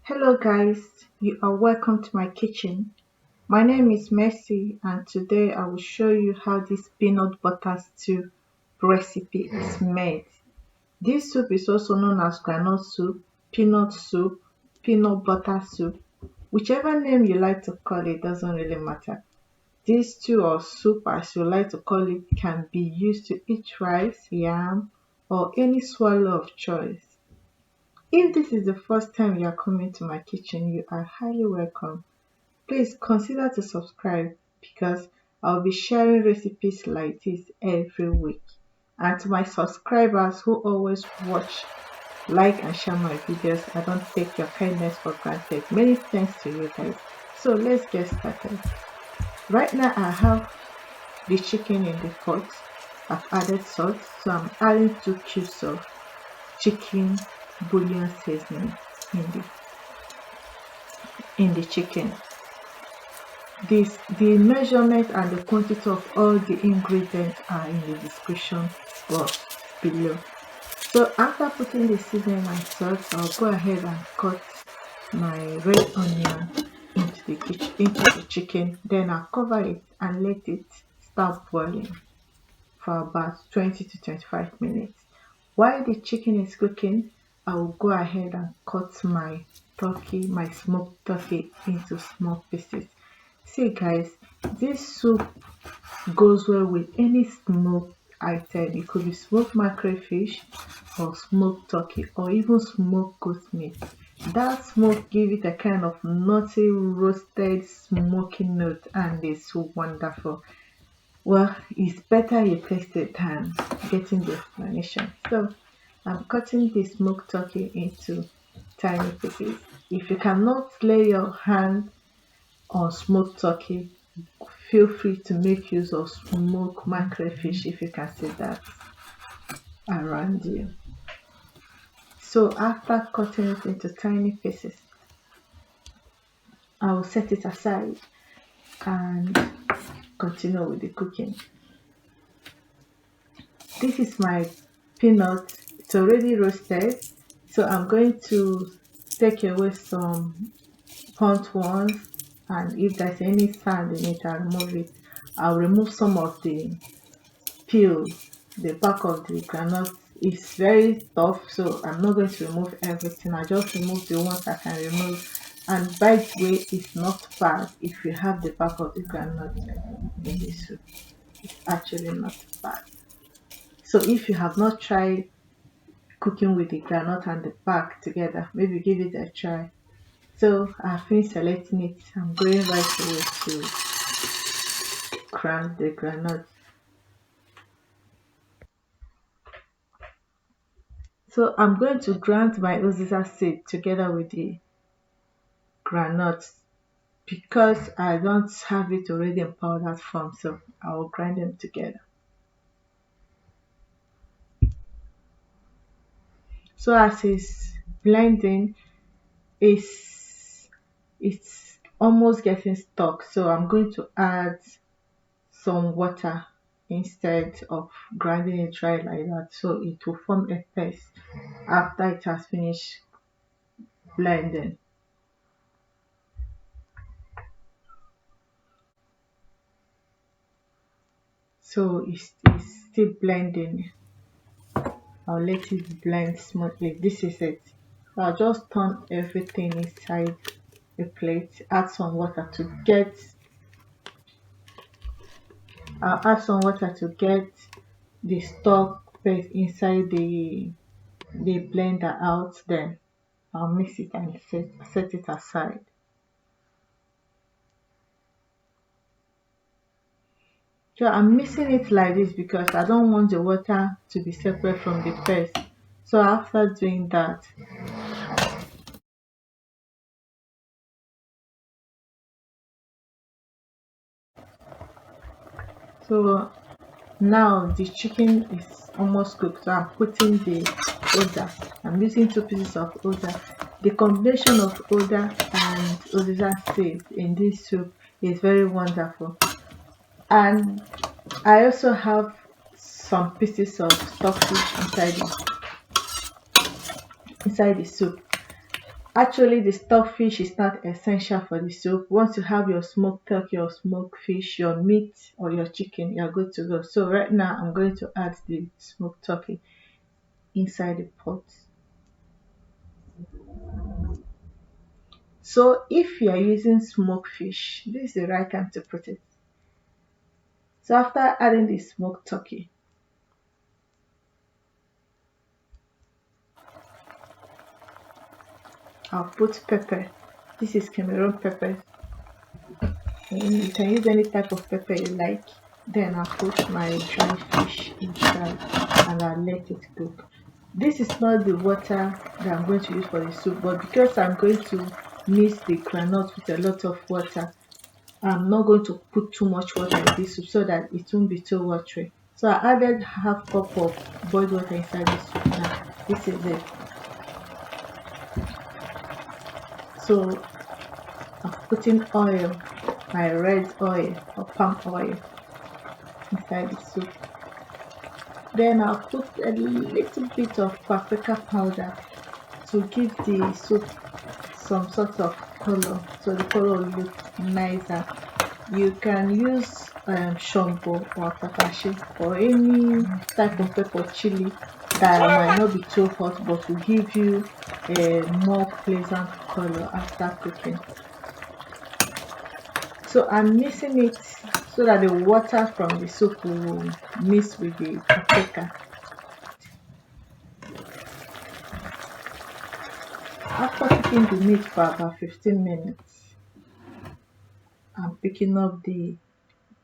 Hello guys, you are welcome to my kitchen. My name is Mercy and today I will show you how this peanut butter stew recipe is made. This soup is also known as groundnut soup, peanut butter soup. Whichever name you like to call it doesn't really matter. This stew or soup as you like to call it can be used to eat rice, yam or any swallow of choice. If this is the first time you are coming to my kitchen, you are highly welcome. Please consider to subscribe because I'll be sharing recipes like this every week. And to my subscribers who always watch, like and share my videos, I don't take your kindness for granted. Many thanks to you guys. So let's get started. Right now I have the chicken in the pot. I've added salt, so I'm adding 2 cubes of chicken bouillon seasoning in the chicken. The measurement and the quantity of all the ingredients are in the description box below. So after putting the seasoning and salt, I'll go ahead and cut my red onion into the chicken. Then I'll cover it and let it start boiling for about 20 to 25 minutes. While the chicken is cooking, I will go ahead and cut my smoked turkey into small pieces. See guys, this soup goes well with any smoked item. It could be smoked mackerel fish or smoked turkey or even smoked goat meat. That smoke gives it a kind of nutty roasted smoky note and it's so wonderful. Well, it's better you taste it than getting the explanation. So I'm cutting the smoked turkey into tiny pieces. If you cannot lay your hand on smoked turkey, feel free to make use of smoked mackerel fish if you can see that around you. So after cutting it into tiny pieces, I will set it aside and continue with the cooking. This is my peanut. It's already roasted, so I'm going to take away some burnt ones, and if there's any sand in it, I'll remove it. I'll remove some of the peel, the back of the groundnut is very tough, so I'm not going to remove everything. I just remove the ones I can remove. And by the way, it's not bad if you have the back of the groundnut in the soup. It's actually not bad. So if you have not tried cooking with the groundnut and the back together, maybe give it a try. So I've finished selecting it. I'm going right away to grind the groundnut. So I'm going to grind my Uziza seed together with the groundnuts because I don't have it already in powdered form, so I will grind them together. So as it's blending, it's almost getting stuck, so I'm going to add some water instead of grinding it dry like that, so it will form a paste after it has finished blending. So it's still blending. I'll let it blend smoothly. This is it. So I'll just turn everything inside the plate, add some water to get I'll add some water to get the stock paste inside the blender out, then I'll mix it and set it aside. So I'm mixing it like this because I don't want the water to be separate from the paste. So after doing that, so now the chicken is almost cooked. So I'm putting the oda. I'm using 2 pieces of oda. The combination of oda and Uziza seed in this soup is very wonderful. And I also have some pieces of stockfish inside the soup. Actually, the stockfish is not essential for the soup. Once you have your smoked turkey or smoked fish, your meat or your chicken, you're good to go. So right now I'm going to add the smoked turkey inside the pot. So if you are using smoked fish, this is the right time to put it. So after adding the smoked turkey, I'll put pepper. This is Cameroon pepper. You can use any type of pepper you like. Then I'll put my dry fish inside and I'll let it cook. This is not the water that I'm going to use for the soup, but because I'm going to mix the groundnut with a lot of water, I'm not going to put too much water in this soup so that it won't be too watery. So I added half cup of boiled water inside the soup now. This is it. So I'm putting oil, my red oil or palm oil inside the soup. Then I'll put a little bit of paprika powder to give the soup some sort of color, so the color will look nicer. You can use shombo or patashi or any type of pepper chili that might not be too hot but will give you a more pleasant color after cooking. So I'm mixing it so that the water from the soup will mix with the paprika. After cooking the meat for about 15 minutes, I'm picking up the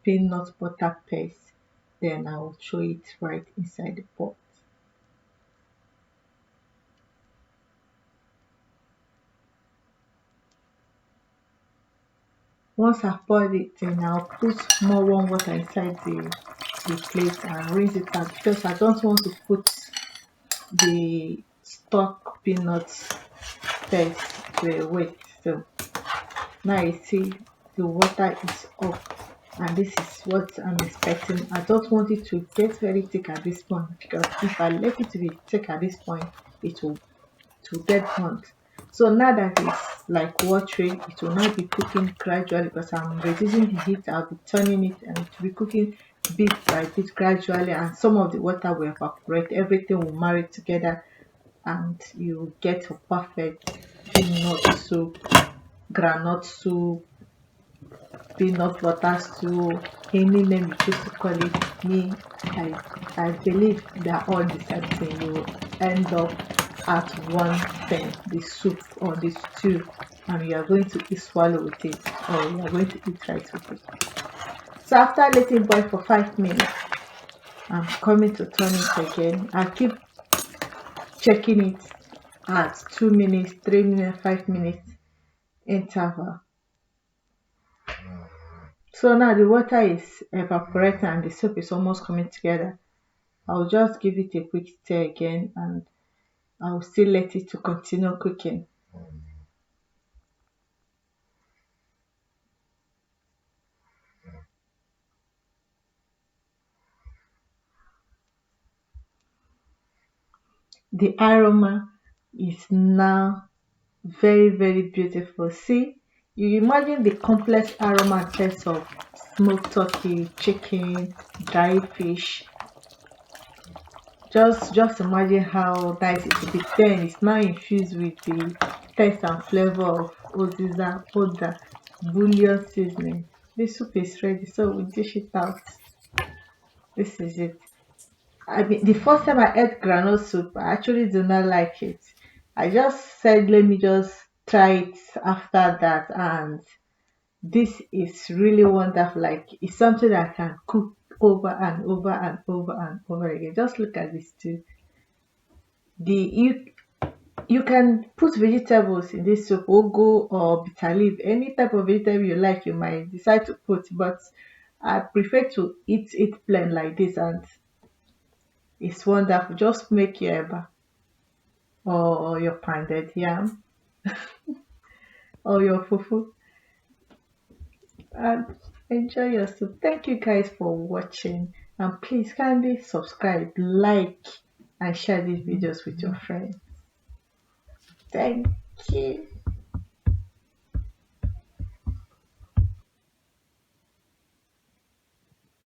peanut butter paste. Then I will throw it right inside the pot. Once I've poured it in, I'll put more warm water inside the plate and rinse it out because I don't want to put the stock peanuts paste to wet. So now you see the water is up and this is what I'm expecting. I don't want it to get very thick at this point because if I let it to be thick at this point, it will to get burnt. So now that it's like watery, it will not be cooking gradually because I'm reducing the heat. I'll be turning it and it will be cooking bit by bit gradually, and some of the water will evaporate. Everything will marry together, and you get a perfect peanut soup, groundnut soup, peanut butter stew, any name you choose to call it. Me, I believe they are all the same thing. You will end up at one thing, the soup or the stew, and you are going to eat swallow with it, or you are going to eat rice with it. So after letting it boil for 5 minutes, I'm coming to turn it again. I keep checking it at 2 minutes, 3 minutes, 5 minutes interval. So now the water is evaporating and the soup is almost coming together. I'll just give it a quick stir again and I'll still let it to continue cooking. The aroma is now very beautiful. See, you imagine the complex aroma and taste of smoked turkey, chicken, dry fish. Just imagine how nice it will be. Then it's now infused with the taste and flavor of Uziza, Oda, bouillon seasoning. The soup is ready, so we dish it out. This is it. I mean, the first time I ate groundnut soup, I actually do not like it. I just said, let me just try it after that, and this is really wonderful. Like it's something that I can cook over and over and over and over again. Just look at this too. The you can put vegetables in this soup, ugu or bitter leaf, any type of vegetable you like. You might decide to put, but I prefer to eat it plain like this, and it's wonderful. Just make your eba or your pounded yam or your fufu and enjoy your soup. Thank you guys for watching, and please kindly subscribe, like, and share these videos with your friends. Thank Okay.